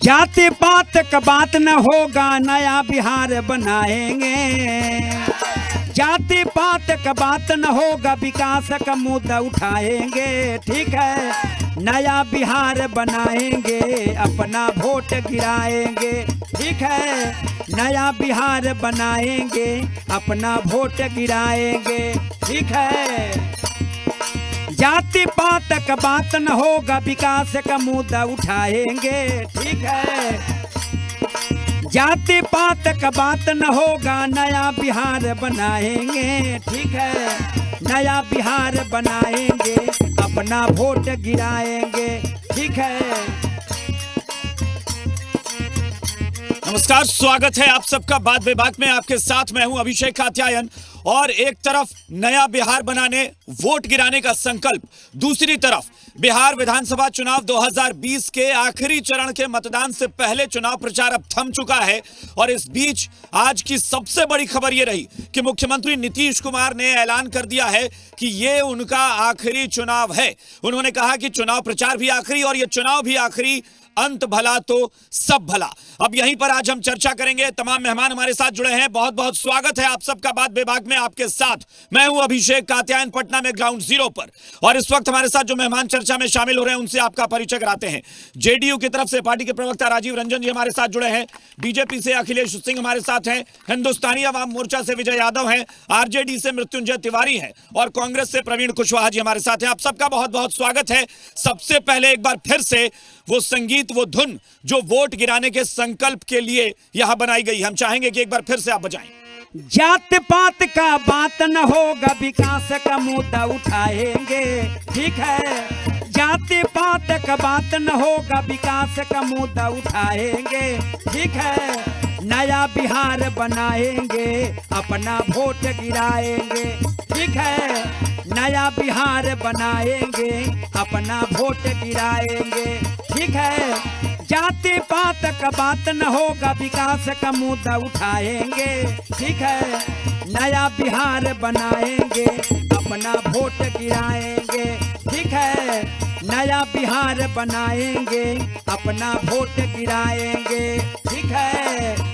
जाति पात का बात न होगा, नया बिहार बनाएंगे। जाति पात का बात न होगा, विकास का मुद्दा उठाएंगे। ठीक है, नया बिहार बनाएंगे, अपना वोट गिराएंगे। ठीक है, नया बिहार बनाएंगे, अपना वोट गिराएंगे। ठीक है, जाति पात का बात न होगा, विकास का मुद्दा उठाएंगे। ठीक है, जाति पात का बात न होगा, नया बिहार बनाएंगे। ठीक है, नया बिहार बनाएंगे, अपना वोट गिराएंगे। ठीक है। नमस्कार, स्वागत है आप सबका बात विभाग में। आपके साथ मैं हूं अभिषेक कात्यायन। और एक तरफ नया बिहार बनाने, वोट गिराने का संकल्प, दूसरी तरफ बिहार विधानसभा चुनाव 2020 के आखिरी चरण के मतदान से पहले चुनाव प्रचार अब थम चुका है। और इस बीच आज की सबसे बड़ी खबर यह रही कि मुख्यमंत्री नीतीश कुमार ने ऐलान कर दिया है कि ये उनका आखिरी चुनाव है। उन्होंने कहा कि चुनाव प्रचार भी आखिरी और ये चुनाव भी आखिरी, अंत भला तो सब भला। अब यहीं पर आज हम चर्चा करेंगे। तमाम मेहमान हमारे साथ जुड़े हैं। बहुत बहुत स्वागत है आप सबका बात विभाग में। आपके साथ मैं हूं अभिषेक कात्यायन, पटना में ग्राउंड जीरो पर। और इस वक्त हमारे साथ जो मेहमान चर्चा में शामिल हो रहे हैं उनसे आपका परिचय कराते हैं। जेडीयू की तरफ से पार्टी के प्रवक्ता राजीव रंजन जी हमारे साथ जुड़े हैं। बीजेपी से अखिलेश सिंह हमारे साथ हैं। हिंदुस्तानी अवाम मोर्चा से विजय यादव हैं। आरजेडी से मृत्युंजय तिवारी हैं और कांग्रेस से प्रवीण कुशवाहा जी हमारे साथ हैं। आप सबका बहुत बहुत स्वागत है। सबसे पहले एक बार फिर से वो संगीत, वो धुन जो वोट गिराने के संकल्प के लिए यहां बनाई गई, हम चाहेंगे कि एक बार फिर से आप बजाएं। जात पात का बात न होगा, विकास का मुद्दा उठाएंगे। ठीक है, जाति पात का बात न होगा, विकास का मुद्दा उठाएंगे। ठीक है, नया बिहार बनाएंगे, अपना वोट गिराएंगे। ठीक है, नया बिहार बनाएंगे, अपना वोट गिराएंगे। ठीक है, जाति पात का बात न होगा, विकास का मुद्दा उठाएंगे। ठीक है, नया बिहार बनाएंगे, अपना वोट गिराएंगे। ठीक है, नया बिहार बनाएंगे, अपना वोट गिराएंगे। ठीक है,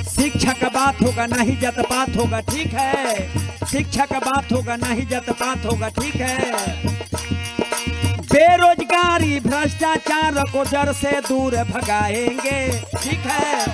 शिक्षा का बात होगा, ना ही जात पात होगा। ठीक है, शिक्षा का बात होगा, ना ही जात पात होगा। ठीक है, बेरोजगारी भ्रष्टाचार को जड़ से दूर भगाएंगे। ठीक है,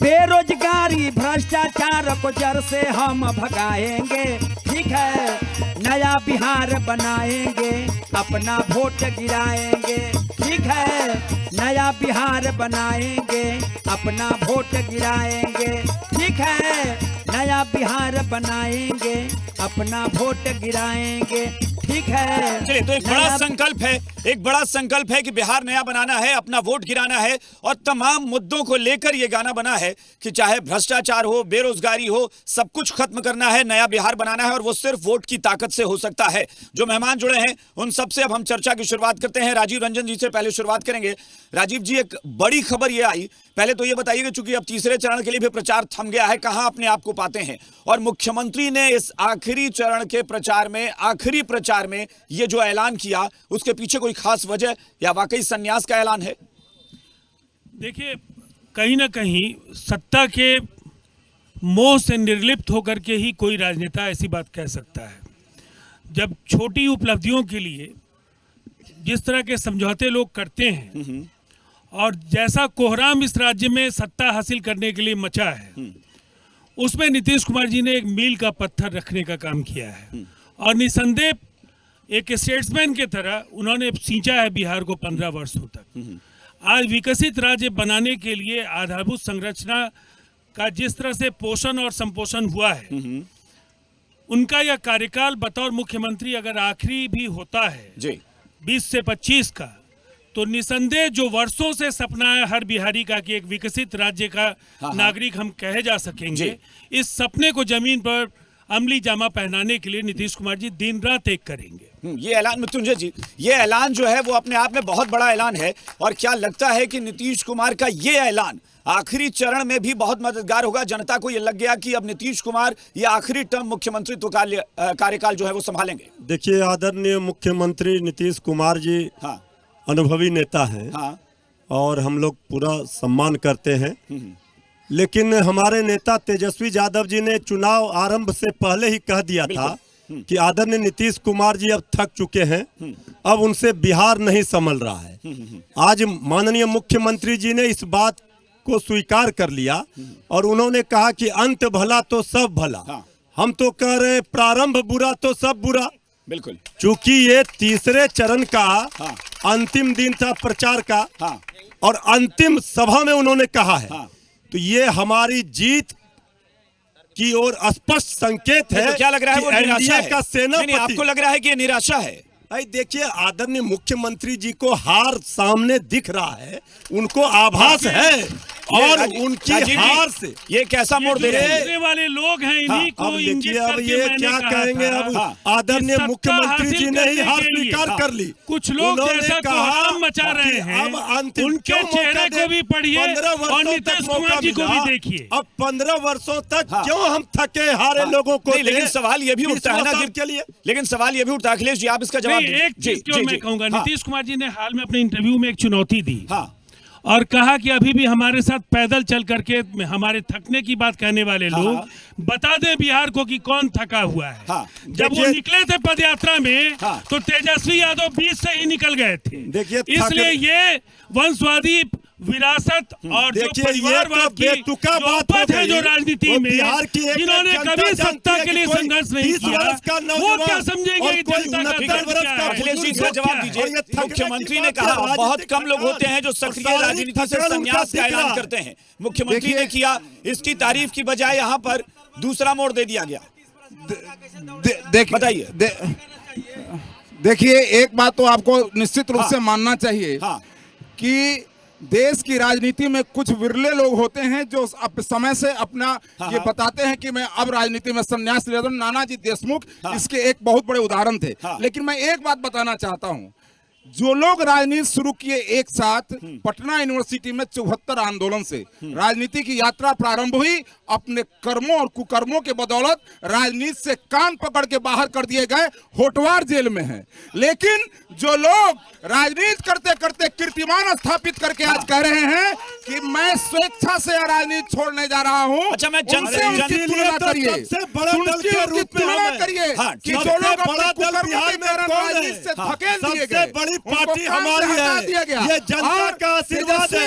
बेरोजगारी भ्रष्टाचार को जड़ से हम भगाएंगे। ठीक है, नया बिहार बनाएंगे, अपना वोट गिराएंगे। ठीक है, नया बिहार बनाएंगे, अपना वोट गिराएंगे। ठीक है, नया बिहार बनाएंगे, अपना वोट गिराएंगे। ठीक है, चलिए, तो एक बड़ा संकल्प है, एक बड़ा संकल्प है कि बिहार नया बनाना है, अपना वोट गिराना है। और तमाम मुद्दों को लेकर यह गाना बना है कि चाहे भ्रष्टाचार हो, बेरोजगारी हो, सब कुछ खत्म करना है, नया बिहार बनाना है। और वो सिर्फ वोट की ताकत से हो सकता है। जो मेहमान जुड़े हैं उन सबसे अब हम चर्चा की शुरुआत करते हैं। राजीव रंजन जी से पहले शुरुआत करेंगे। राजीव जी, एक बड़ी खबर यह आई, पहले तो ये बताइए कि चूंकि अब तीसरे चरण के लिए भी प्रचार थम गया है, कहां अपने आप को पाते हैं? और मुख्यमंत्री ने इस आखिरी चरण के प्रचार में, आखिरी प्रचार में ये जो ऐलान किया, उसके पीछे कोई खास वजह या वाकई संन्यास का ऐलान है? देखिए, कहीं ना कहीं सत्ता के मोह से निर्लिप्त होकर के ही कोई राजनेता ऐसी बात कह सकता है। जब छोटी उपलब्धियों के लिए जिस तरह के समझौते लोग करते हैं और जैसा कोहराम इस राज्य में सत्ता हासिल करने के लिए मचा है, उसमें नीतीश कुमार जी ने एक मील का पत्थर रखने का काम किया है। और निसंदेह एक स्टेट्समैन की तरह उन्होंने सींचा है बिहार को 15 वर्षों तक। आज विकसित राज्य बनाने के लिए आधारभूत संरचना का जिस तरह से पोषण और संपोषण हुआ है, उनका यह कार्यकाल बतौर मुख्यमंत्री अगर आखिरी भी होता है जी 20 से 25 का, तो निसंदेह जो वर्षों से सपना है हर बिहारी का कि एक विकसित राज्य का नागरिक हम कहे जा सकेंगे, इस सपने को जमीन पर अमली जामा पहनाने के लिए नीतीश कुमार जी दिन रात एक करेंगे। ये ऐलान, मृत्युंजय जी, ये ऐलान जो है वो अपने आप में बहुत बड़ा ऐलान है। और क्या लगता है कि नीतीश कुमार का ये ऐलान आखिरी चरण में भी बहुत मददगार होगा। जनता को यह लग गया कि अब नीतीश कुमार ये आखिरी टर्म मुख्यमंत्रित्व कार्यकाल जो है वो संभालेंगे। देखिए, आदरणीय मुख्यमंत्री नीतीश कुमार जी हाँ अनुभवी नेता हैं हाँ और हम लोग पूरा सम्मान करते हैं। लेकिन हमारे नेता तेजस्वी यादव जी ने चुनाव आरंभ से पहले ही कह दिया था कि आदरणीय नीतीश कुमार जी अब थक चुके हैं, अब उनसे बिहार नहीं संभल रहा है। आज माननीय मुख्यमंत्री जी ने इस बात को स्वीकार कर लिया और उन्होंने कहा कि अंत भला तो सब भला। हम तो कह रहे प्रारंभ बुरा तो सब बुरा। बिल्कुल, चूंकि ये तीसरे चरण का अंतिम दिन था प्रचार का और अंतिम सभा में उन्होंने कहा है, तो ये हमारी जीत की ओर स्पष्ट संकेत है। तो क्या लग रहा है वो निराशा है? का सेनापति। नहीं, आपको लग रहा है कि ये निराशा है? देखिए, आदरणीय मुख्यमंत्री जी को हार सामने दिख रहा है, उनको आभास है और उनकी हार से ये कैसा मोड़ दे रहे हैं? जीतने वाले लोग हैं, इन्हीं को अब इंगित देखिए, अब करके ये मैंने क्या कहा कहेंगे? था अब आदरणीय कि मुख्यमंत्री सत्ता जी ने ही हासिल हार करने के स्वीकार लिए कर ली। कुछ लोग उन्होंने जैसा कहा कोहराम मचा रहे कि हैं, अब अंतिम उनके क्यों मौका चेहरे दे? को भी पढ़िए 15 और वर्षों नीतीश तक कुमार मौका जी को भी मिला। देखिए। अब 15 वर्षों तक क्यों हम थके हारे लोगों को नहीं, लेकिन दें? सवाल ये भी उठता है ना 20 साल कि के लिए। लेकिन सवाल ये भी उठता है, अखिलेश जी आप इसका जवाब नहीं, दीजिए। एक चीज जो मैं कहूंगा, नीतीश कुमार जी ने हाल में अपने इंटरव्यू में एक चुनौती दी और कहा कि अभी भी हमारे साथ पैदल चल करके हमारे थकने की बात कहने वाले लोग बता दें बिहार को कि कौन थका हुआ है। जब वो निकले थे पदयात्रा में तो तेजस्वी यादव बीच से ही निकल गए थे। देखिए, इसलिए ये वंशवादी विरासत और जो परिवारवाद की बेतुका जो बात उपज है जो राजनीति में, बिहार की जिन्होंने कभी सत्ता के लिए संघर्ष नहीं किया, वो क्या समझेंगे कि जनता का दर्द क्या है? अखिलेश जी इसका जवाब दीजिए। मुख्यमंत्री ने कहा बहुत कम लोग होते हैं जो सक्रिय राजनीति से संन्यास का ऐलान करते हैं। मुख्यमंत्री ने किया, इसकी तारीफ की बजाय यहाँ पर दूसरा मोड़ दे दिया गया। बताइए। देखिए, एक बात तो आपको निश्चित रूप से मानना चाहिए कि देश की राजनीति में कुछ विरले लोग होते हैं जो समय से अपना ये बताते हैं कि मैं अब राजनीति में संन्यास ले रहा हूं। नानाजी देशमुख इसके एक बहुत बड़े उदाहरण थे। लेकिन मैं एक बात बताना चाहता हूं, जो लोग राजनीति शुरू किए एक साथ पटना यूनिवर्सिटी में 74 आंदोलन से राजनीति की यात्रा प्रारंभ हुई, अपने कर्मों और कुकर्मों के बदौलत राजनीति से कान पकड़ के बाहर कर दिए गए, होटवार जेल में हैं। लेकिन जो लोग राजनीति करते करते कीर्तिमान स्थापित करके आज कह रहे हैं कि मैं स्वेच्छा से राजनीति छोड़ने जा रहा हूं, अच्छा, मैं तुलना करिए कि जो लोग अपने कुकर्मों के कारण राजनीति से धकेल दिए गए, बड़ी पार्टी हमारी है, ये जनता का आशीर्वाद है।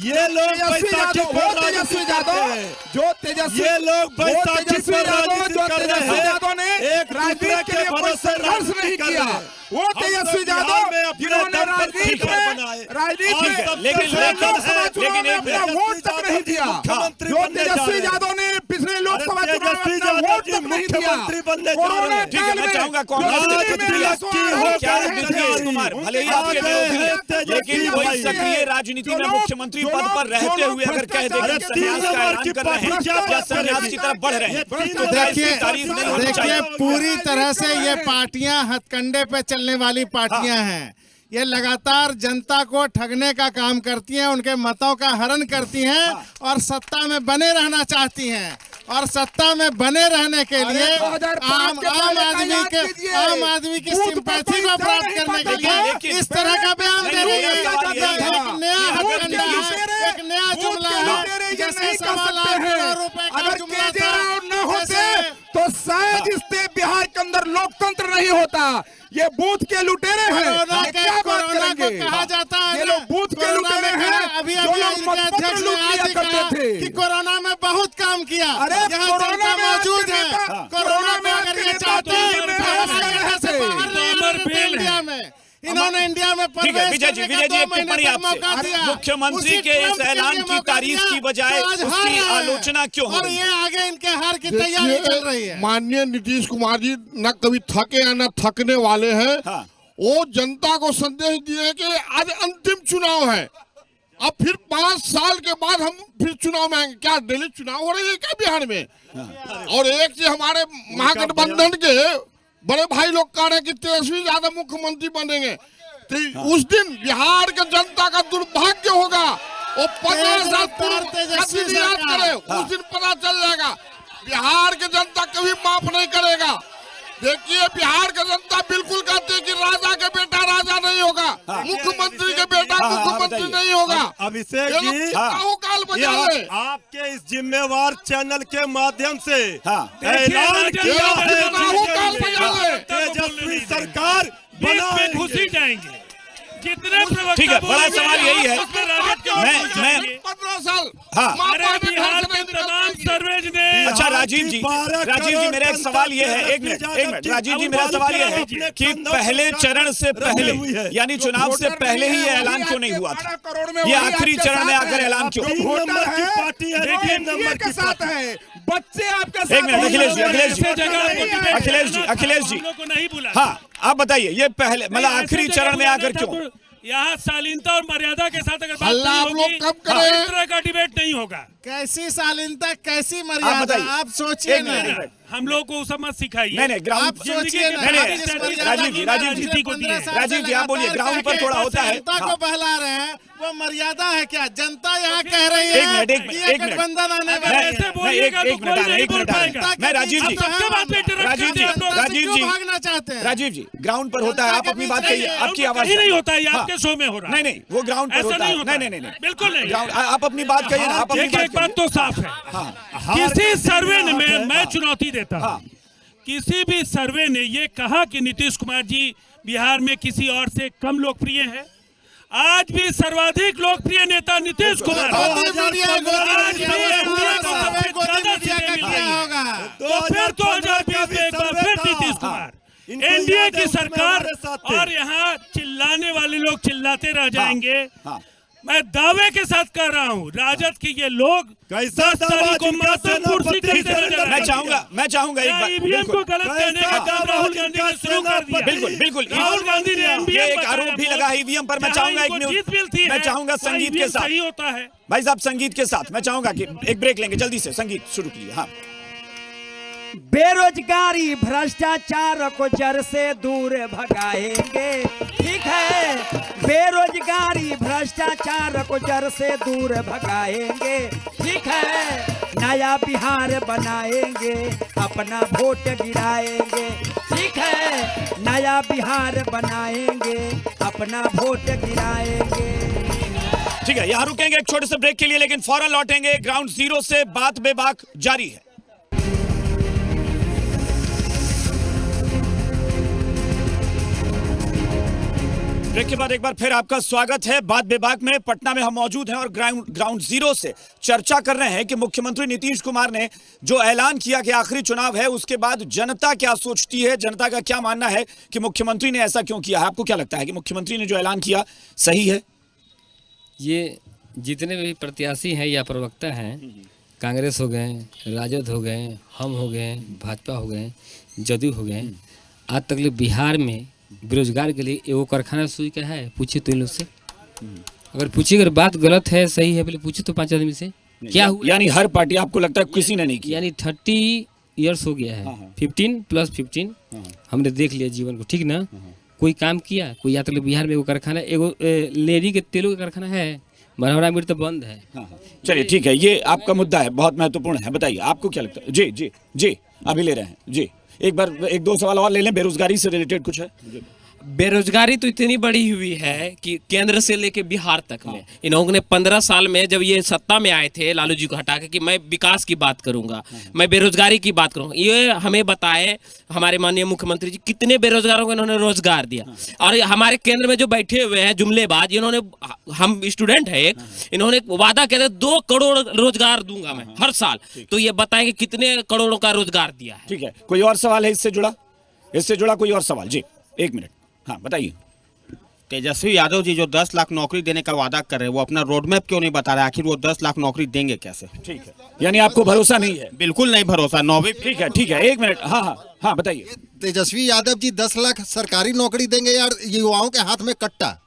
ये लोग बैसाखी पर तेजस्वी यादव जो तेजस्वी ये लोग बैसाखी पर राजनीति कर रहे हैं। यादव ने एक राजनीति के लिए कोई संघर्ष नहीं किया। वो तेजस्वी यादव जिन्होंने राजनीति में अपना वोट तक नहीं दिया, जो तेजस्वी यादव ने पिछले लोकसभा चुनाव में अपना वोट तक नहीं दिया। कोरोना काल में कुमार भले ही आपके विरोधी हैं, लेकिन कोई सक्रिय राजनीति में मुख्यमंत्री पद पर रहते हुए अगर कह दे कि संन्यास का ऐलान कर रहे हैं या संन्यास की तरफ बढ़ रहे हैं, तो देखिए पूरी तरह से ये पार्टियां हथकंडे पे चलने वाली पार्टियां हैं। ये लगातार जनता को ठगने का काम करती हैं, उनके मतों का हरण करती हैं और सत्ता में बने रहना चाहती हैं। और सत्ता में बने रहने के लिए आम आदमी की सिंपैथी को प्राप्त करने के लिए इस तरह का बयान दे रही है। एक नया हथकंडा है, एक नया जुमला है। जैसे 1.25 लाख रुपए का जुमला था, तो शायद इससे बिहार के अंदर लोकतंत्र नहीं होता। ये बूथ के लुटेरे हैं। क्या बात करेंगे? कहा जाता है ये लोग बूथ के लुटेरे हैं। अभी अध्यक्ष ने आज कहा कि कोरोना में बहुत काम किया। यहाँ जनता मौजूद है। कोरोना में अगर ये चाहते हैं इंडिया में, इन्होंने इंडिया में विजय जी एक टिप्पणी आपसे। मुख्यमंत्री के इस ऐलान की तारीफ की बजाय उसकी आलोचना क्यों हो रही है? और ये आगे इनके हार की तैयारी चल रही है। माननीय नीतीश कुमार जी न कभी थके या न थकने वाले हैं। वो जनता को संदेश दिए कि आज अंतिम चुनाव है, अब फिर 5 साल के बाद हम फिर चुनाव में आएंगे। क्या दिल्ली चुनाव हो रही है क्या बिहार में? और एक चीज हमारे महागठबंधन के बड़े भाई लोग कह रहे हैं कि तेजस्वी यादव मुख्यमंत्री बनेंगे, तो उस दिन बिहार के जनता का दुर्भाग्य होगा वो 15 साल रफ्तार तेजस्वी कभी याद सरकार। करे, उस दिन पता चल जाएगा। बिहार की जनता कभी माफ नहीं करेगा। देखिए, बिहार की जनता बिल्कुल कहती है कि राजा के बेटा राजा नहीं होगा, मुख्यमंत्री के बेटा मुख्यमंत्री नहीं होगा। अभिषेक ये लोग जी, राहु काल बजा ले। आपके इस जिम्मेवार चैनल के माध्यम से ऐलान किया है राहु काल बजा ले। तेजस्वी सरकार बीच में बनाएंगे। घुसी जाएंगे। जितने प्रवक्ता ठीक है, बड़ा बोलेंगे, सवाल यही है। उसमें राजद के मैं- लोग मैं- जाएंगे। 15 साल हाँ। अरे बिहार के तमाम सर्वेज ने अच्छा राजीव जी, मेरा एक सवाल ये है, एक मिनट राजीव जी, मेरा सवाल ये है कि पहले चरण से पहले यानी चुनाव से पहले ही ये ऐलान क्यों नहीं हुआ था? करोड़ में ये आखिरी चरण में आकर ऐलान क्यों? 3 नंबर की पार्टी है, देखिए, 3 नंबर की साथ है, बच्चे आपके साथ एक मिनट अखिलेश जी, ऐसे जगह आपको डिबेट अखिलेश जी, अखिलेश जी, हम लोग को नहीं बुला। हाँ आप बताइए, ये पहले मतलब नहीं, आखिरी ऐसे चरण जगह में आकर बुलाना था क्यों? तो यहाँ शालीनता और मर्यादा के साथ अगर बात हल्ला नहीं आप लोग होगी, कब करें? इस तरह का डिबेट नहीं होगा। कैसी शालीनता, कैसी आप मर्यादा, बताइए। आप सोचिए एक ना। मिनट, एक मिनट। हम लोग को सब मत सिखाइए। नहीं ग्राउंड आप सोचिए ना, नहीं, आप नहीं, इस राजीव जी, मर्यादा राजीव जी, की राजीव जी, 15 साल राजीव से जी, आप बोलिए, लगातार ग्राउंड पर करके थोड़ा होता है। जनता हाँ। को बहला रहे हैं, वो मर्यादा है क्या? जनता यहाँ कह रही एक है मिनट, एक कि मिनट, ये एक मिनट। गठबंधन आने अगर वाला है। ऐसे बोलिएगा तो एक मिनट कोई आ रहा है, नहीं एक बोल मिनट आ रहा है। पाएगा। मैं राजीव आप जी, सबके बात पे इंटरप्ट राजीव करते जी, हैं आप लोग। राजीव क्यों जी, भागना चाहते हैं? राजीव जी, ग्राउंड पर होता है, आप अपनी बात कहिए, आपकी आवाज कहीं नहीं होता है, ये हाँ। आपके शो में हो रहा है। नहीं वो ग्राउंड पर ऐसा होता नहीं है। होता नहीं है। बिल्कुल नहीं। ग्राउंड आप अपनी बात कहिए ना, आप अपनी देखिए, एक बात बात तो साफ है, किसी सर्वे में मैं चुनौती देता हूँ, किसी भी सर्वे ने ये कहा कि नीतीश कुमार जी बिहार में किसी और से कम लोकप्रिय है। आज भी सर्वाधिक लोकप्रिय नेता नीतीश कुमार है। आज भी इंडिया को सबसे ज्यादा सीटें मिल रही हैं। तो फिर 2020 में एक बार फिर नीतीश कुमार, एनडीए की सरकार, और यहाँ चिल्लाने वाले लोग चिल्लाते रह जाएंगे। मैं दावे के साथ कह रहा हूँ, राजद के ये लोग 10 तारीख को मातम कुर्सी खरीदने नजर आएंगे। मैं चाहूंगा एक बात, ईवीएम को गलत कहने का काम राहुल गांधी ने शुरू कर दिया। बिल्कुल राहुल गांधी ने ये एक आरोप भी लगा ईवीएम पर। मैं चाहूंगा मैं चाहूंगा संगीत के साथ, सही होता है भाई साहब संगीत के साथ मैं चाहूंगा कि एक ब्रेक लेंगे, जल्दी से संगीत शुरू कीजिए। हाँ, बेरोजगारी भ्रष्टाचार को जड़ से दूर भगाएंगे, ठीक है। बेरोजगारी भ्रष्टाचार को जड़ से दूर भगाएंगे, ठीक है। नया बिहार बनाएंगे, अपना वोट गिराएंगे, ठीक है। नया बिहार बनाएंगे, अपना वोट गिराएंगे। ठीक है, यहाँ रुकेंगे एक छोटे से ब्रेक के लिए, लेकिन फौरन लौटेंगे। ग्राउंड जीरो से बात बेबाक जारी है। ब्रेक के बाद एक बार फिर आपका स्वागत है। बात बेबाक में पटना में हम मौजूद हैं और ग्राउंड जीरो से चर्चा कर रहे हैं कि मुख्यमंत्री नीतीश कुमार ने जो ऐलान किया कि आखिरी चुनाव है, उसके बाद जनता क्या सोचती है, जनता का क्या मानना है कि मुख्यमंत्री ने ऐसा क्यों किया है। आपको क्या लगता है कि मुख्यमंत्री ने जो ऐलान किया सही है? ये जितने भी प्रत्याशी हैं या प्रवक्ता हैं, कांग्रेस हो गए, राजद हो गए, हम हो गए, भाजपा हो गए, जदयू हो गए, आज तक बिहार में बेरोजगार के लिए एगो कारखाना शुरू किया है। पूछिए तो इन लोग से, अगर पूछिए अगर बात गलत है सही है, पहले पूछिए तो 5 आदमी से क्या हुआ। यानी हर पार्टी आपको लगता है किसी ने नहीं किया? यानी 30 इयर्स हो गया है, 15 + 15 हमने देख लिया जीवन को, ठीक ना। कोई काम किया कोई? या तो बिहार में एगो कारखाना, एगो लेडी के तेलों का कारखाना है, मनोहरा मीट तो बंद है। चलिए ठीक है, ये आपका मुद्दा है, बहुत महत्वपूर्ण है। बताइए आपको क्या लगता है? जी जी जी, अभी ले रहे हैं जी। एक बार 1-2 सवाल और ले लें, बेरोजगारी से रिलेटेड कुछ है? बेरोजगारी तो इतनी बड़ी हुई है कि केंद्र से लेके बिहार तक में इन्होंने 15 साल में जब ये सत्ता में आए थे लालू जी को हटा के कि मैं विकास की बात करूंगा, मैं बेरोजगारी की बात करूंगा, ये हमें बताए हमारे माननीय मुख्यमंत्री जी कितने बेरोजगारों को इन्होंने रोजगार दिया। और हमारे केंद्र में जो बैठे हुए हैं जुमलेबाज, इन्होंने, हम स्टूडेंट है एक, इन्होंने वादा किया 2 करोड़ रोजगार दूंगा मैं हर साल। तो ये बताएंगे कितने करोड़ों का रोजगार दिया है। ठीक है, कोई और सवाल है इससे जुड़ा कोई और सवाल? जी 1 मिनट, हाँ बताइए। तेजस्वी यादव जी जो 10 लाख नौकरी देने का वादा कर रहे हैं, वो अपना रोड मैप क्यों नहीं बता रहे? आखिर वो 10 लाख नौकरी देंगे कैसे? ठीक है, यानी आपको भरोसा नहीं है? बिल्कुल नहीं भरोसा। 9वीं ठीक है 1 मिनट, हाँ बताइए। तेजस्वी यादव जी 10 लाख सरकारी नौकरी देंगे यार, युवाओं के हाथ में कट्टा।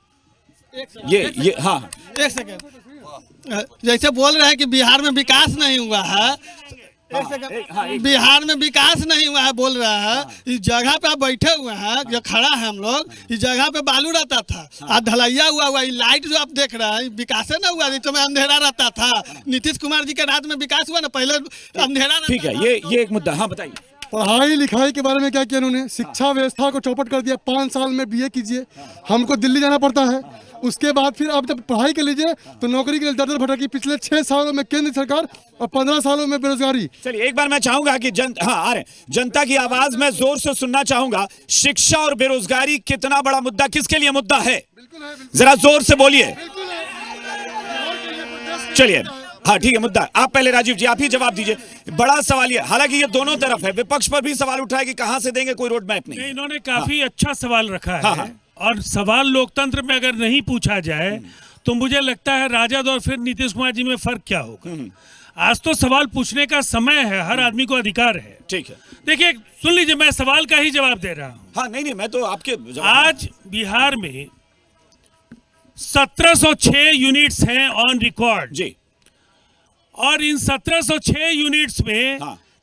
ये हाँ, एक सेकंड, जैसे बोल रहे हैं कि बिहार में विकास नहीं हुआ है, बिहार में विकास नहीं हुआ है बोल रहा है। इस जगह पे आप बैठे हुए हैं, जो खड़ा है हम लोग, इस जगह पे बालू रहता था, आज ढलैया हुआ ये लाइट जो आप देख रहे हैं विकास है ना हुआ, नहीं तो में अंधेरा रहता था। नीतीश कुमार जी के राज में विकास हुआ ना, पहले अंधेरा। ठीक है, ये एक मुद्दा। हाँ बताइए। पढ़ाई लिखाई के बारे में क्या किया उन्होंने? शिक्षा व्यवस्था को चौपट कर दिया। 5 साल में बीए कीजिए, हमको दिल्ली जाना पड़ता है, उसके बाद फिर आप जब पढ़ाई कर लीजिए तो नौकरी के लिए दर दर भटकी। पिछले 6 सालों में केंद्र सरकार और 15 सालों में बेरोजगारी। चलिए एक बार मैं चाहूंगा कि आ रहे जनता की आवाज मैं जोर से सुनना चाहूंगा। शिक्षा और बेरोजगारी कितना बड़ा मुद्दा, किसके लिए मुद्दा है? जरा जोर से बोलिए। चलिए हाँ ठीक है, मुद्दा। आप पहले राजीव जी आप ही जवाब दीजिए। बड़ा सवाल ये, हालांकि ये दोनों तरफ है, विपक्ष पर भी सवाल उठा है कि कहां से देंगे, कोई रोड मैप नहीं। इन्होंने काफी अच्छा सवाल रखा है। हाँ। और सवाल लोकतंत्र में अगर नहीं पूछा जाए तो मुझे लगता है राजद और फिर नीतीश कुमार जी में फर्क क्या होगा। आज तो सवाल पूछने का समय है, हर आदमी को अधिकार है। ठीक है, देखिए सुन लीजिए, मैं सवाल का ही जवाब दे रहा हूँ। हाँ नहीं मैं तो आपके आज बिहार में 1706 यूनिट्स हैं ऑन रिकॉर्ड जी, और इन 1706 यूनिट्स में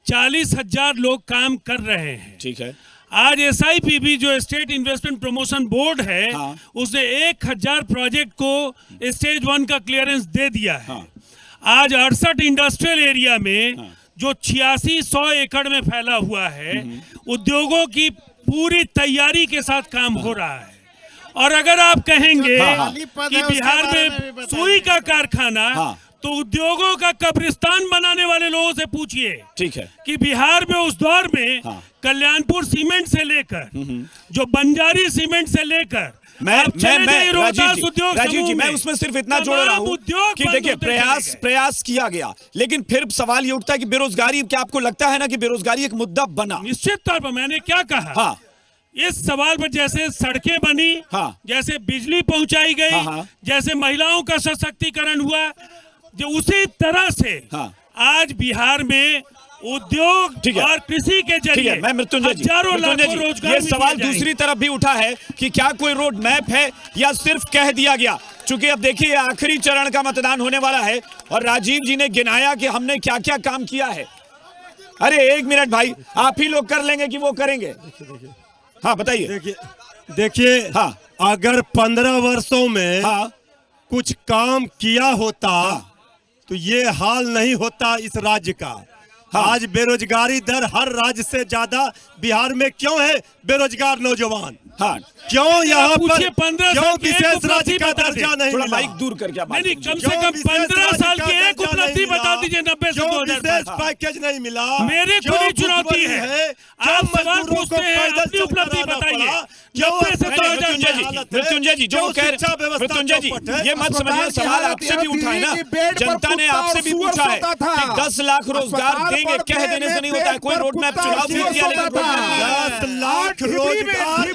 40,000 लोग काम कर रहे हैं। ठीक है। आज SIPB जो स्टेट इन्वेस्टमेंट प्रमोशन बोर्ड है, उसने 1000 प्रोजेक्ट को स्टेज 1 का क्लियरेंस दे दिया है। आज 68 इंडस्ट्रियल एरिया में जो 8600 एकड़ में फैला हुआ है, उद्योगों की पूरी तैयारी के साथ काम हो रहा है। और अगर आप कहेंगे कि बिहार में सुई का कारखाना, तो उद्योगों का कब्रिस्तान बनाने वाले लोगों से पूछिए। ठीक है कि बिहार में उस दौर में कल्याणपुर सीमेंट से लेकर जो बंजारी सीमेंट से लेकर राजीव जी मैं उसमें सिर्फ इतना जोड़ रहा हूँ कि देखिए प्रयास किया गया, लेकिन फिर सवाल ये उठता है कि बेरोजगारी, क्या आपको लगता है ना कि बेरोजगारी एक मुद्दा बना? निश्चित तौर पर। मैंने क्या कहा, इस सवाल पर जैसे सड़कें बनी, जैसे बिजली पहुंचाई गई, जैसे महिलाओं का सशक्तिकरण हुआ, जो उसी तरह से आज बिहार में उद्योग और कृषि के जरिए मैं मृत्युंजय जी, ये सवाल दूसरी तरफ भी उठा है कि क्या कोई रोड मैप है या सिर्फ कह दिया गया। चूंकि अब देखिए आखिरी चरण का मतदान होने वाला है और राजीव जी ने गिनाया कि हमने क्या क्या काम किया है। अरे एक मिनट भाई, आप ही लोग कर लेंगे कि वो करेंगे? हाँ बताइए। देखिए अगर 15 वर्षों में कुछ काम किया होता तो ये हाल नहीं होता इस राज्य का। आज बेरोजगारी दर हर राज्य से ज्यादा बिहार में क्यों है बेरोजगार नौजवान? क्यों यहाँ पर क्यों विशेष राज्य का दर्जा नहीं मिला? माइक दूर करके नहीं, कम से कम 15 साल की एक उपलब्धि बता दीजिए। 90 से 2005 पैकेज नहीं मिला। मेरी खुली चुनौती है, आप सवाल पूछते हैं, अपनी उपलब्धि बताइए। मृत्युंजय जी जो कह रहे, मृत्युंजय जी ये मत समझिए, सवाल आपसे भी उठा है ना, जनता ने आपसे भी पूछा है कि 10 लाख रोजगार देंगे, कह देने से नहीं होता है। कोई रोड मैप चुनाव भी किया, लेकिन 10 लाख रोजगार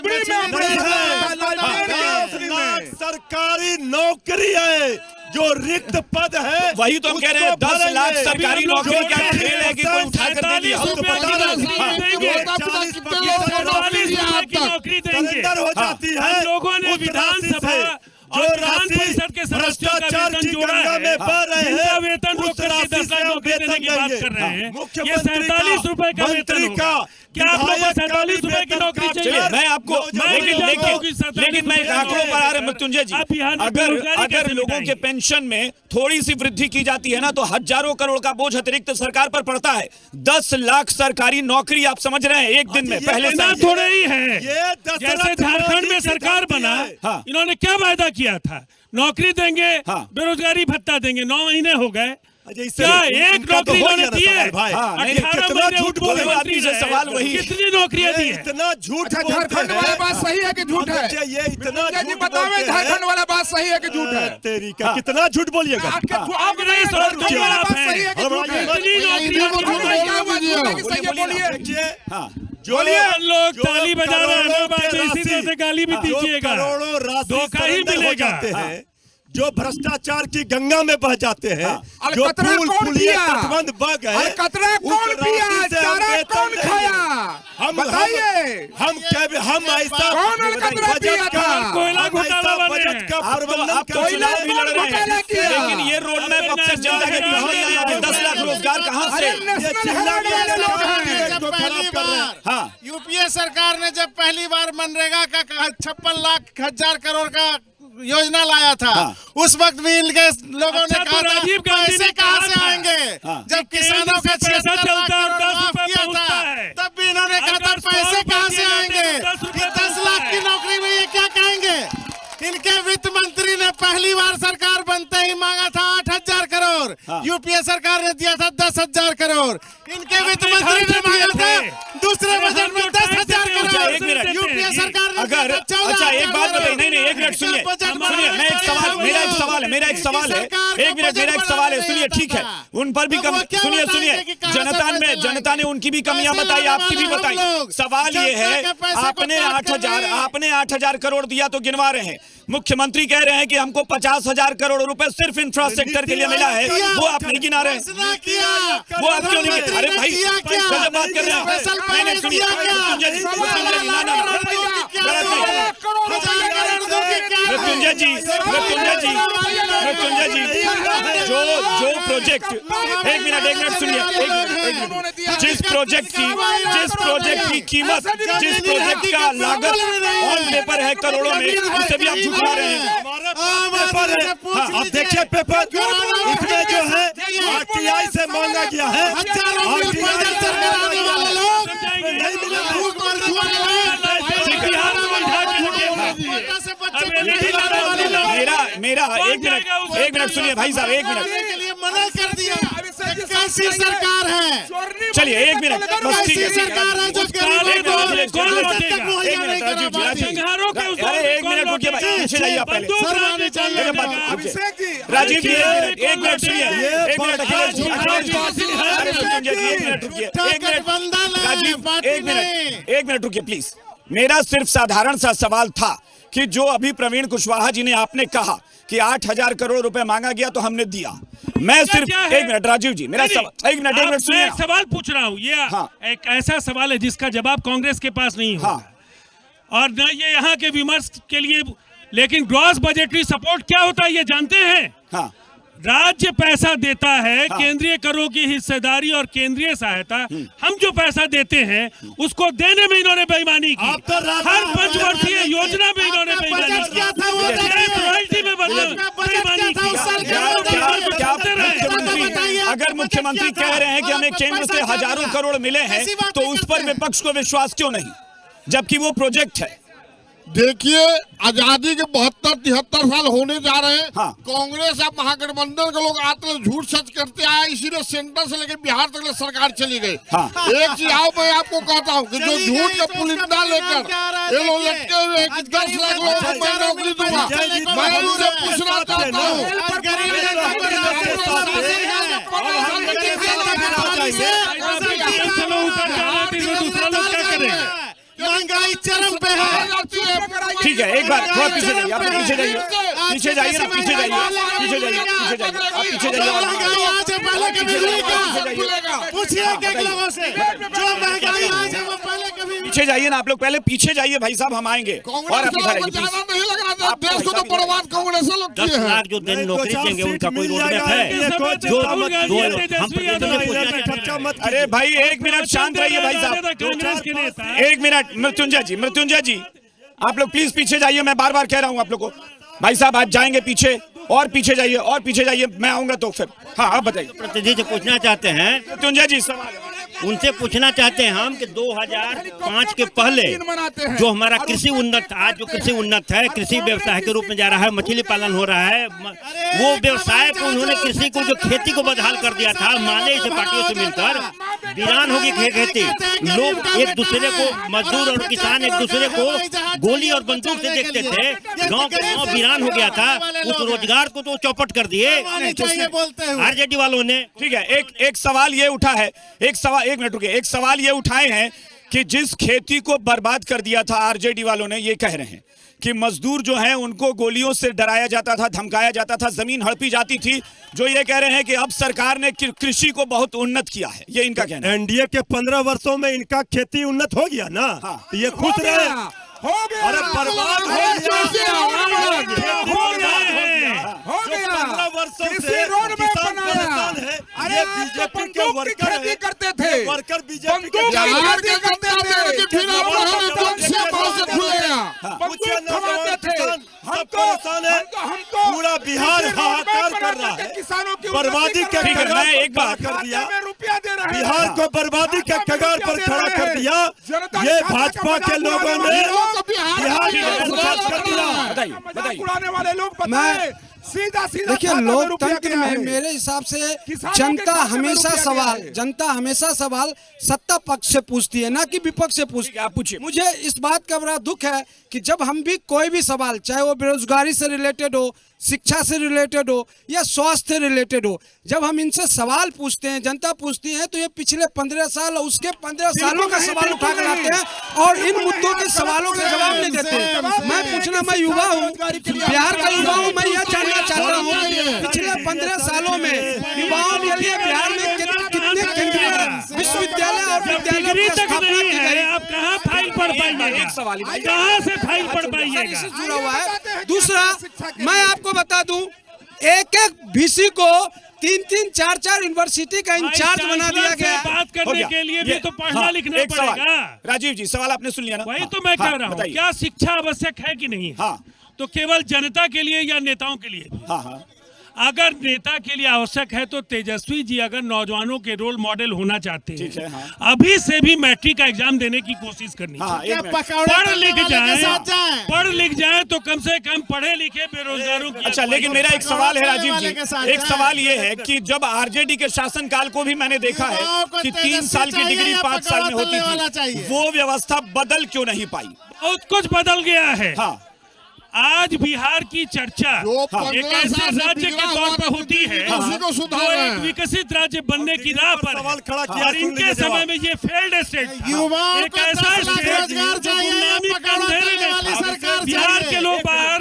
सरकारी नौकरी है, जो रिक्त पद है वही तो हम कह रहे हैं। 10 लाख सरकारी नौकरी का खेल है कि कोई उठा कर दे दिया। हम तो कैलेंडर हो जाती है। लोगों ने विधानसभा जो राशि भ्रष्टाचार की गंगा में बह रहे हैं, वेतन उस राशि से हम वेतन की बात कर रहे हैं। मुख्यमंत्री ये 47 रुपए का वेतन होगा। क्या आप लोगों को 47 रुपए की नौकरी चाहिए? मैं आपको लेकिन मैं एक आंकड़ों पर आ रहा मृत्युंजय जी, अगर लोगों के पेंशन में थोड़ी सी वृद्धि की जाती है ना, तो हजारों करोड़ का बोझ अतिरिक्त सरकार पर पड़ता है। 10 लाख सरकारी नौकरी आप समझ रहे हैं एक दिन में? पहले साल थोड़े ही है। जैसे झारखंड में सरकार बना, इन्होंने क्या वायदा किया था? नौकरी देंगे, बेरोजगारी भत्ता देंगे। 9 महीने हो गए, क्या एक नौकरी इन्होंने दी है? 18 महीने मुख्यमंत्री से सवाल वही, कितनी नौकरियां दी है? इतना झूठ। झारखंड वाला बात सही है कि झूठ है? ये इतना झूठ बतावे, झारखंड वाला बात सही है कि झूठ है? तेरी का कितना झूठ बोलिएगा? आप नहीं सोचते आप हैं। जो लोग ताली बजा रहे हैं, इसी तरह से गाली भी दीजिएगा, धोखा ही मिलेगा। जो भ्रष्टाचार की गंगा में बह जाते हैं, जो पुल पुलिया तटबंध बह गए, कतरा कौन पिया, चारा कौन खाया? हम बताइए। हम ऐसा कौन कतरा पिया था? कोयला घोटाला बजट का आप तो चुनाव भी लड़ रहे हैं, लेकिन ये रोड मैप अब तक जनता के बीच नहीं आया है। 10 लाख रोजगार कहाँ से? हाँ, यूपीए सरकार ने जब पहली बार मनरेगा का 56,00,000 करोड़ का योजना लाया था, उस वक्त भी इनके लोगों ने कहा था पैसे कहाँ से आएंगे? जब किसानों का 76 लाख करोड़ माफ किया था, तब भी इन्होंने कहा था पैसे कहाँ से आएंगे? 10 लाख की नौकरी में ये क्या कहेंगे? इनके वित्त मंत्री ने पहली बार सरकार बनते ही मांगा था 8,000 करोड़, यूपीए सरकार ने दिया था 10,000 करोड़। इनके वित्त मंत्री ने मांगा था दूसरे बजट में 10,000 करोड़, यूपीए सरकार ने अगर अच्छा एक बात बताइए, नहीं एक मिनट सुनिए, मैं एक सवाल, मेरा एक सवाल है, एक मिनट, मेरा एक सवाल है, सुनिए, ठीक है, उन पर भी कम, सुनिए, जनता ने उनकी भी कमियां बताई, आपकी भी बताई। सवाल ये है, आपने 8,000 करोड़ दिया तो गिनवा रहे हैं, मुख्यमंत्री कह रहे हैं कि हमको 50,000 करोड़ रुपए सिर्फ इंफ्रास्ट्रक्चर के लिए मिला है, वो आप नहीं गिना रहे हैं, वो आप क्यों नहीं? अरे भाई गलत बात कर रहे हैं। नहीं सुनिए, मृत्युंजय जी, जो प्रोजेक्ट, एक मिनट सुनिए, जिस प्रोजेक्ट की कीमत, जिस प्रोजेक्ट का लागत ऑन पेपर है करोड़ों में, उसे भी आप झुका रहे हैं। पेपर है, अब देखिए पेपर इसमें जो है आरटीआई से मांगा गया है, मेरा एक मिनट सुनिए भाई साहब, एक मिनट मना कर दिया। कैसी सरकार है? चलिए एक मिनट, बस ठीक है, सरकार है जो अरे एक मिनट रुकिए भाई, पीछे जाइए आप पहले। राजीव जी एक मिनट सुनिए, एक मिनट रुकिए, राजीव एक मिनट रुकिए प्लीज। मेरा सिर्फ साधारण सा सवाल था कि जो अभी प्रवीण कुशवाहा जी ने आपने कहा कि 8,000 करोड़ रुपए मांगा गया तो हमने दिया, मैं सिर्फ एक मिनट राजीव जी, मेरा सवाल एक मिनट सुनिए, एक सवाल पूछ रहा हूँ, ये एक ऐसा सवाल है जिसका जवाब कांग्रेस के पास नहीं होगा और न ये यहाँ के विमर्श के लिए, लेकिन ग्रॉस बजटरी सपोर्ट क्या होता है ये जानते हैं? राज्य पैसा देता है, केंद्रीय करों की हिस्सेदारी और केंद्रीय सहायता, हम जो पैसा देते हैं उसको देने में इन्होंने बेईमानी की। हर पंचवर्षीय योजना में इन्होंने बेईमानी की, रॉयल्टी में बेईमानी की। अगर मुख्यमंत्री कह रहे हैं कि हमें केंद्र से हजारों करोड़ मिले हैं, तो उस पर विपक्ष को विश्वास क्यों नहीं, जबकि वो प्रोजेक्ट है? देखिए, आजादी के 72-73 साल होने जा रहे हैं। कांग्रेस और महागठबंधन के लोग आते झूठ सच करते आए, इसीलिए सेंटर से लेकर बिहार तक सरकार चली गई। एक चीज आओ मैं आपको कहता हूँ कि जो झूठ का पुलिंदा लेकर ये लोग लटके हुए 10 लाख लोगों को मैं नौकरी दूंगा, मैं उनसे पूछना चाहता हूँ महंगाई चरम पे है। ठीक है, एक बार थोड़ा पीछे जाइए, आप पीछे जाइए ना, पीछे जाइए, आप पीछे जाइए, पीछे जाइए ना आप लोग, पहले पीछे जाइए भाई साहब, हम आएंगे और आप इधर आइए। देश को तो बर्बाद कांग्रेस 10 लाख जो दिन नौकरी देंगे उनका कोई रोडमैप है? अरे भाई एक मिनट शांत रहिए भाई साहब, एक मिनट। मृत्युंजय जी आप लोग प्लीज पीछे जाइए, मैं बार बार कह रहा हूँ आप लोग को। भाई साहब आप जाएंगे पीछे और पीछे जाइए और पीछे जाइए, मैं आऊंगा तो फिर। हाँ आप बताइए। प्रतिनिधि से पूछना चाहते हैं, मृत्युंजय जी सवाल उनसे पूछना चाहते हैं हम कि 2005 के पहले जो हमारा कृषि उन्नत, आज जो कृषि उन्नत है, कृषि व्यवसाय के रूप में जा रहा है, मछली पालन हो रहा है, वो व्यवसाय को उन्होंने कृषि को, जो खेती को बदहाल कर दिया था, माले से पार्टियों से मिलकर वीरान होगी खेती। लोग एक दूसरे को, मजदूर और किसान एक दूसरे को गोली और बंदूक से देखते थे, गाँव के गाँव वीरान हो गया था, उस रोजगार को तो चौपट कर दिए आरजेडी वालों ने। ठीक है, एक सवाल ये उठा है, एक मिनट रुकिए, एक सवाल ये उठाए हैं कि जिस खेती को बर्बाद कर दिया था आरजेडी वालों ने, ये कह रहे हैं कि मजदूर जो हैं उनको गोलियों से डराया जाता था, धमकाया जाता था, जमीन हड़पी जाती थी, जो ये कह रहे हैं कि अब सरकार ने कृषि को बहुत उन्नत किया है, ये इनका कहना है। एनडीए के 15 वर्षों में इनका खेती उन्नत हो गया ना, तो ये खुश रहे। अरे बर्बाद हो गया। किसी रोड में बनाया। अरे बीजेपी के वर्कर खेती करते थे, वर्कर बीजेपी बंदूक की खेती करते थे, फिर आप कौन से पास से खुलेगा? बंदूक थमाते थे। हमको पूरा बिहार हाहाकार कर रहा है, किसानों की बर्बादी के ठीक है, कगार मैं एक पर बात खड़ा कर दिया, रुपया दे रहे हैं, बिहार को बर्बादी के कगार पर खड़ा कर दिया। ये भाजपा के लोगों ने बिहार को बर्बाद कर दिया। बताइए उड़ाने वाले लोग बताएं, सीधा सीधा देखिए, लोकतंत्र में मेरे हिसाब से जनता हमेशा सवाल सत्ता पक्ष से पूछती है, ना कि विपक्ष से पूछती है। आप पूछिए। मुझे इस बात का बड़ा दुख है कि जब हम भी कोई भी सवाल, चाहे वो बेरोजगारी से रिलेटेड हो, शिक्षा से रिलेटेड हो या स्वास्थ्य से रिलेटेड हो, जब हम इनसे सवाल पूछते हैं, जनता पूछती है, तो ये पिछले 15 साल और उसके 15 सालों का सवाल उठा कर लाते हैं और इन मुद्दों के सवालों का जवाब नहीं देते। मैं पूछना, मैं युवा हूँ, बिहार का युवा हूँ, मैं यह जानना चाहता हूँ पिछले 15 सालों में युवाओं के लिए बिहार में कितने केंद्रीय विश्वविद्यालय और विद्यालयों की स्थापना की गई? आप कहाँ फाइल पढ़ पाइएगा? एक सवाल ही कहाँ से फाइल पढ़ पाइएगा? इससे जुड़ा हुआ है। दूसरा, मैं आपको बता दूं, एक वीसी को 3-3, 4-4 यूनिवर्सिटी का इंचार्ज बना दिया गया है। बात करने के लिए भी तो पढ़ना लिखना एक सवाल, पड़ेगा। राजीव जी सवाल आपने सुन लिया ना? वही तो मैं कह रहा हूँ, बताइए। क्या शिक्षा आवश्यक है कि नहीं? हाँ। तो केवल जनता के लिए या नेताओं के लिए? हाँ। अगर नेता के लिए आवश्यक है तो तेजस्वी जी अगर नौजवानों के रोल मॉडल होना चाहते हैं, ठीक है, हाँ। अभी से भी मैट्रिक का एग्जाम देने की कोशिश करनी हाँ, चाहिए। एक मिनट। पढ़ लिख जाए तो कम से कम पढ़े लिखे बेरोजगारों की। अच्छा, लेकिन मेरा एक सवाल है राजीव जी, एक सवाल ये है कि जब आरजेडी के शासनकाल को भी मैंने देखा है कि 3 साल की डिग्री 5 साल में होती थी, वो व्यवस्था बदल क्यों नहीं पाई? बहुत कुछ बदल गया है। हाँ। आज बिहार की चर्चा एक ऐसे राज्य के तौर पर होती है जो एक विकसित राज्य बनने की राह पर है। और इनके समय में ये फेल्ड स्टेट, एक ऐसा स्टेट जो गुलामी के अंधेरे में बिहार के लोग बाहर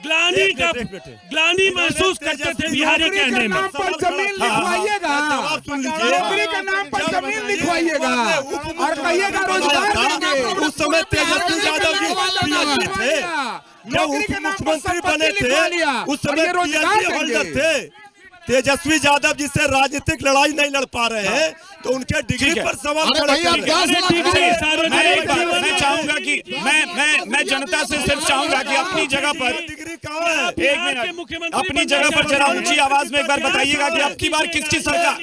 ग्लानी महसूस करते थे बिहारी कहने में। जमीन लिखवाइएगा, नौकरी के नाम पर जमीन लिखवाइएगा और कहिएगा रोजगार देंगे। उस समय तेजस्वी यादव जी पीएचडी थे, जब उप मुख्यमंत्री बने थे उस समय पीएचडी होल्डर थे। तेजस्वी यादव जी से राजनीतिक लड़ाई नहीं लड़ पा रहे हैं तो उनके डिग्री पर सवाल खड़ा कर मैं चाहूंगा कि मैं जनता से सिर्फ चाहूंगा कि अपनी जगह पर, एक मिनट, अपनी जगह पर जरा ऊंची आवाज में एक बार बताइएगा कि अब की बार किसकी सरकार?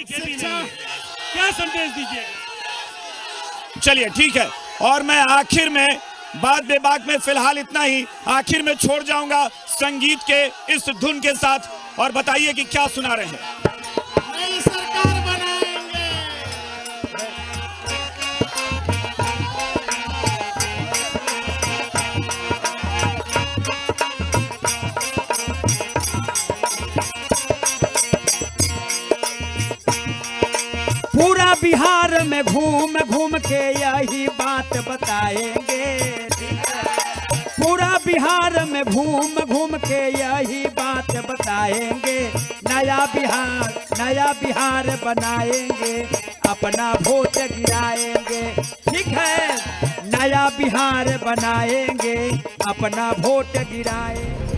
क्या संदेश दीजिएगा? चलिए ठीक है, और मैं आखिर में बात बेबाक में फिलहाल इतना ही, आखिर में छोड़ जाऊंगा संगीत के इस धुन के साथ, और बताइए कि क्या सुना रहे हैं। नई सरकार बनाएंगे। पूरा बिहार में घूम घूम के यही बात बताएंगे। पूरा बिहार में घूम घूम के यही बात बताएंगे। नया बिहार बनाएंगे, अपना वोट गिराएंगे। ठीक है, नया बिहार बनाएंगे, अपना वोट गिराएंगे।